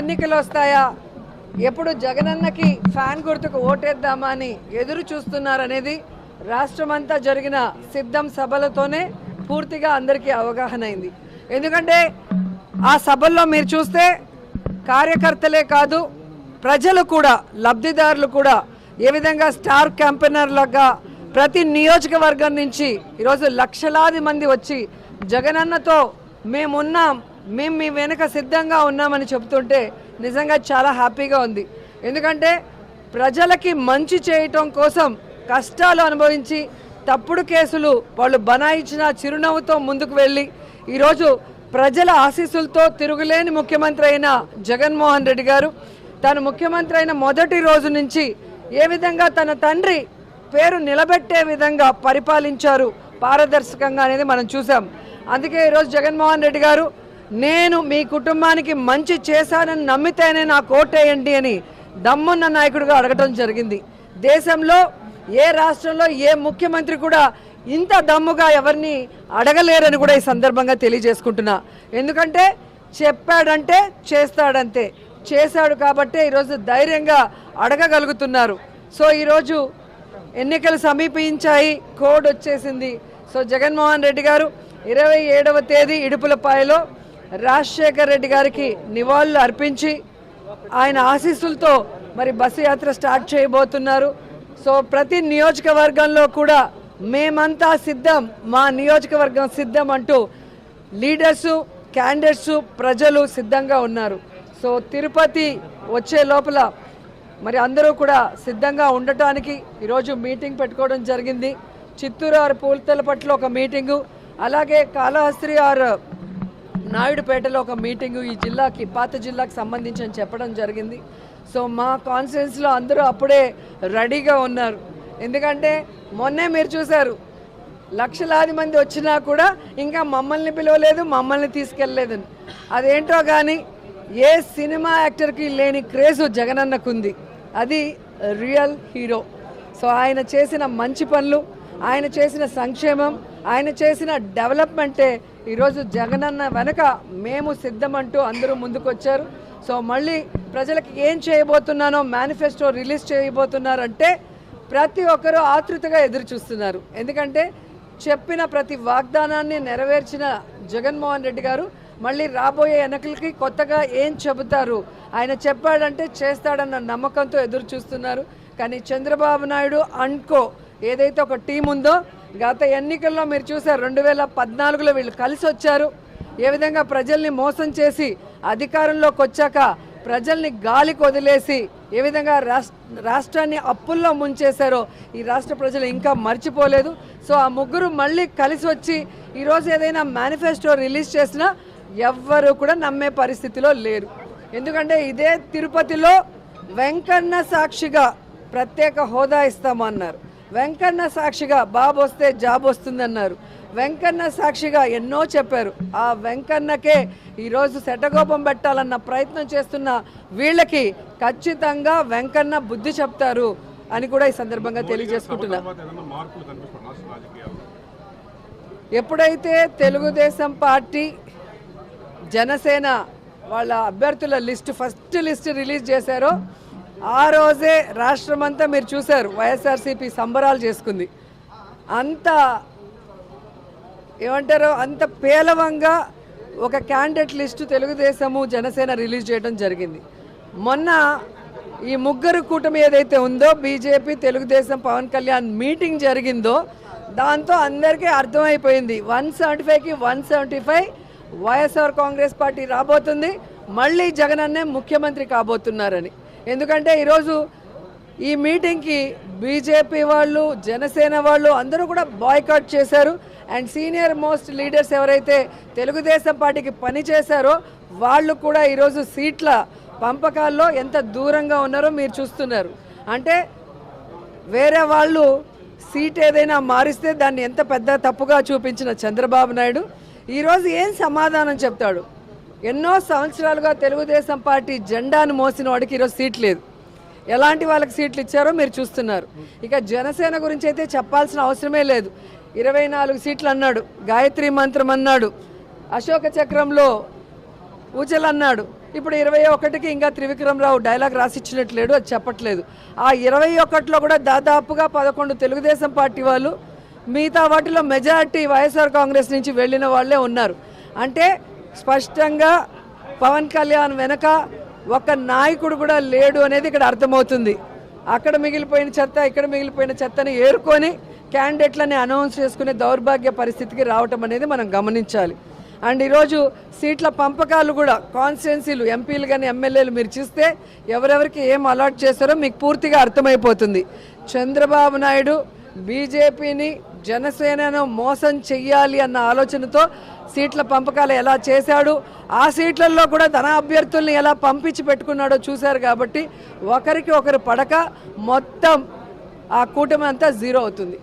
ఎన్నికలు వస్తాయా, ఎప్పుడు జగనన్నకి ఫ్యాన్ గుర్తుకు ఓటేద్దామా అని ఎదురు చూస్తున్నారనేది రాష్ట్రమంతా జరిగిన సిద్ధం సభలతోనే పూర్తిగా అందరికీ అవగాహన అయింది. ఎందుకంటే ఆ సభల్లో మీరు చూస్తే కార్యకర్తలే కాదు, ప్రజలు కూడా, లబ్ధిదారులు కూడా ఏ విధంగా స్టార్ క్యాంపెయినర్లుగా ప్రతి నియోజకవర్గం నుంచి ఈరోజు లక్షలాది మంది వచ్చి జగనన్నతో మేమున్నాం, మేము మీ వెనుక సిద్ధంగా ఉన్నామని చెబుతుంటే నిజంగా చాలా హ్యాపీగా ఉంది. ఎందుకంటే ప్రజలకి మంచి చేయటం కోసం కష్టాలు అనుభవించి తప్పుడు కేసులు వాళ్ళు బనాయించిన చిరునవ్వుతో ముందుకు వెళ్ళి ఈరోజు ప్రజల ఆశీస్సులతో తిరుగులేని ముఖ్యమంత్రి అయిన జగన్మోహన్ రెడ్డి గారు తాను ముఖ్యమంత్రి అయిన మొదటి రోజు నుంచి ఏ విధంగా తన తండ్రి పేరు నిలబెట్టే విధంగా పరిపాలించారు పారదర్శకంగా అనేది మనం చూసాం. అందుకే ఈరోజు జగన్మోహన్ రెడ్డి గారు నేను మీ కుటుంబానికి మంచి చేశానని నమ్మితేనే నాకు ఓటేయండి అని దమ్మున్న నాయకుడిగా అడగటం జరిగింది. దేశంలో ఏ రాష్ట్రంలో ఏ ముఖ్యమంత్రి కూడా ఇంత దమ్ముగా ఎవరిని అడగలేరని కూడా ఈ సందర్భంగా తెలియజేసుకుంటున్నా. ఎందుకంటే చెప్పాడంటే చేస్తాడంతే, చేశాడు కాబట్టే ఈరోజు ధైర్యంగా అడగగలుగుతున్నారు. సో ఈరోజు ఎన్నికలు సమీపించాయి, కోడ్ వచ్చేసింది. సో జగన్మోహన్ రెడ్డి గారు 27వ తేదీ ఇడుపులపాయలో రాజశేఖర్ రెడ్డి గారికి నివాళులు అర్పించి ఆయన ఆశీస్సులతో మరి బస్సు యాత్ర స్టార్ట్ చేయబోతున్నారు. సో ప్రతి నియోజకవర్గంలో కూడా మేమంతా సిద్ధం, మా నియోజకవర్గం సిద్ధం అంటూ లీడర్సు, క్యాండిడేట్సు, ప్రజలు సిద్ధంగా ఉన్నారు. సో తిరుపతి వచ్చే లోపల మరి అందరూ కూడా సిద్ధంగా ఉండటానికి ఈరోజు మీటింగ్ పెట్టుకోవడం జరిగింది. చిత్తూరు ఆర్ పూలతలపట్ల ఒక మీటింగు, అలాగే కాళహస్త్రి ఆర్ నాయుడుపేటలో ఒక మీటింగు ఈ జిల్లాకి, పాత జిల్లాకి సంబంధించి అని చెప్పడం జరిగింది. సో మా కాన్ఫరెన్స్లో అందరూ అప్పుడే రెడీగా ఉన్నారు. ఎందుకంటే మొన్నే మీరు చూశారు, లక్షలాది మంది వచ్చినా కూడా ఇంకా మమ్మల్ని పిలవలేదు, మమ్మల్ని తీసుకెళ్ళలేదని. అదేంటో కానీ ఏ సినిమా యాక్టర్కి లేని క్రేజు జగనన్నకుంది. అది రియల్ హీరో. సో ఆయన చేసిన మంచి పనులు, ఆయన చేసిన సంక్షేమం, ఆయన చేసిన డెవలప్మెంటే ఈరోజు జగనన్న వెనక మేము సిద్ధమంటూ అందరూ ముందుకొచ్చారు. సో మళ్ళీ ప్రజలకు ఏం చేయబోతున్నానో మేనిఫెస్టో రిలీజ్ చేయబోతున్నారంటే ప్రతి ఒక్కరూ ఆతృతగా ఎదురు చూస్తున్నారు. ఎందుకంటే చెప్పిన ప్రతి వాగ్దానాన్ని నెరవేర్చిన జగన్మోహన్ రెడ్డి గారు మళ్ళీ రాబోయే ఎన్నికలకి కొత్తగా ఏం చెబుతారు, ఆయన చెప్పాడంటే చేస్తాడన్న నమ్మకంతో ఎదురు చూస్తున్నారు. కానీ చంద్రబాబు నాయుడు అండ్కో ఏదైతే ఒక టీం ఉందో, గత ఎన్నికల్లో మీరు చూసారు 2014లో వీళ్ళు కలిసి వచ్చారు. ఏ విధంగా ప్రజల్ని మోసం చేసి అధికారంలోకి వచ్చాక ప్రజల్ని గాలికి వదిలేసి ఏ విధంగా రాష్ట్రాన్ని అప్పుల్లో ముంచేశారో ఈ రాష్ట్ర ప్రజలు ఇంకా మర్చిపోలేదు. సో ఆ ముగ్గురు మళ్ళీ కలిసి వచ్చి ఈరోజు ఏదైనా మేనిఫెస్టో రిలీజ్ చేసినా ఎవ్వరూ కూడా నమ్మే పరిస్థితిలో లేరు. ఎందుకంటే ఇదే తిరుపతిలో వెంకన్న సాక్షిగా ప్రత్యేక హోదా ఇస్తామన్నారు, వెంకన్న సాక్షిగా బాబు వస్తే జాబ్ వస్తుందన్నారు, వెంకన్న సాక్షిగా ఎన్నో చెప్పారు. ఆ వెంకన్నకే ఈరోజు శటగోపం పెట్టాలన్న ప్రయత్నం చేస్తున్న వీళ్ళకి ఖచ్చితంగా వెంకన్న బుద్ధి చెప్తారు అని కూడా ఈ సందర్భంగా తెలియజేసుకుంటున్నా. ఎప్పుడైతే తెలుగుదేశం పార్టీ, జనసేన వాళ్ళ అభ్యర్థుల ఫస్ట్ లిస్ట్ రిలీజ్ చేశారో ఆ రోజే రాష్ట్రమంతా మీరు చూశారు వైఎస్ఆర్సీపీ సంబరాలు చేసుకుంది. అంత ఏమంటారో అంత పేలవంగా ఒక candidate list Telugu Desam, Janasena release చేయడం జరిగింది. మొన్న ఈ ముగ్గురు కూటమి ఏదైతే ఉందో, బీజేపీ, తెలుగుదేశం, పవన్ కళ్యాణ్ మీటింగ్ జరిగిందో దాంతో అందరికీ అర్థమైపోయింది 175కి 175 వైఎస్ఆర్ కాంగ్రెస్ పార్టీ రాబోతుంది, మళ్ళీ జగనన్నే ముఖ్యమంత్రి కాబోతున్నారని. ఎందుకంటే ఈరోజు ఈ మీటింగ్కి బీజేపీ వాళ్ళు, జనసేన వాళ్ళు అందరూ కూడా బాయ్కాట్ చేశారు. అండ్ సీనియర్ మోస్ట్ లీడర్స్ ఎవరైతే తెలుగుదేశం పార్టీకి పనిచేశారో వాళ్ళు కూడా ఈరోజు సీట్ల పంపకాల్లో ఎంత దూరంగా ఉన్నారో మీరు చూస్తున్నారు. అంటే వేరే వాళ్ళు సీట్ ఏదైనా మారిస్తే దాన్ని ఎంత పెద్ద తప్పుగా చూపించిన చంద్రబాబు నాయుడు ఈరోజు ఏం సమాధానం చెప్తాడు? ఎన్నో సంవత్సరాలుగా తెలుగుదేశం పార్టీ జెండాను మోసిన వాడికి ఈరోజు సీట్ లేదు. ఎలాంటి వాళ్ళకి సీట్లు ఇచ్చారో మీరు చూస్తున్నారు. ఇక జనసేన గురించి అయితే చెప్పాల్సిన అవసరమే లేదు. 24 సీట్లు అన్నాడు, గాయత్రి మంత్రం అన్నాడు, అశోక చక్రంలో ఊచలు అన్నాడు. ఇప్పుడు 21కి ఇంకా త్రివిక్రమరావు డైలాగ్ రాసిచ్చినట్లేడు, అది చెప్పట్లేదు. ఆ 21లో కూడా దాదాపుగా 11 తెలుగుదేశం పార్టీ వాళ్ళు, మిగతా వాటిలో మెజారిటీ వైఎస్ఆర్ కాంగ్రెస్ నుంచి వెళ్ళిన వాళ్ళే ఉన్నారు. అంటే స్పష్టంగా పవన్ కళ్యాణ్ వెనక ఒక నాయకుడు కూడా లేడు అనేది ఇక్కడ అర్థమవుతుంది. అక్కడ మిగిలిపోయిన చెత్త, ఇక్కడ మిగిలిపోయిన చెత్తని ఏరుకొని క్యాండిడేట్లని అనౌన్స్ చేసుకునే దౌర్భాగ్య పరిస్థితికి రావటం అనేది మనం గమనించాలి. అండ్ ఈరోజు సీట్ల పంపకాలు కూడా కాన్స్టిట్యున్సీలు, ఎంపీలు కానీ ఎమ్మెల్యేలు మీరు చూస్తే ఎవరెవరికి ఏం అలాట్ చేస్తారో మీకు పూర్తిగా అర్థమైపోతుంది. చంద్రబాబు నాయుడు బీజేపీని, జనసేనను మోసం చెయ్యాలి అన్న ఆలోచనతో సీట్ల పంపకాలు ఎలా చేశాడు, ఆ సీట్లలో కూడా తన అభ్యర్థుల్ని ఎలా పంపించి పెట్టుకున్నాడో చూశారు. కాబట్టి ఒకరికి ఒకరు పడక మొత్తం ఆ కూటమి అంతా జీరో అవుతుంది.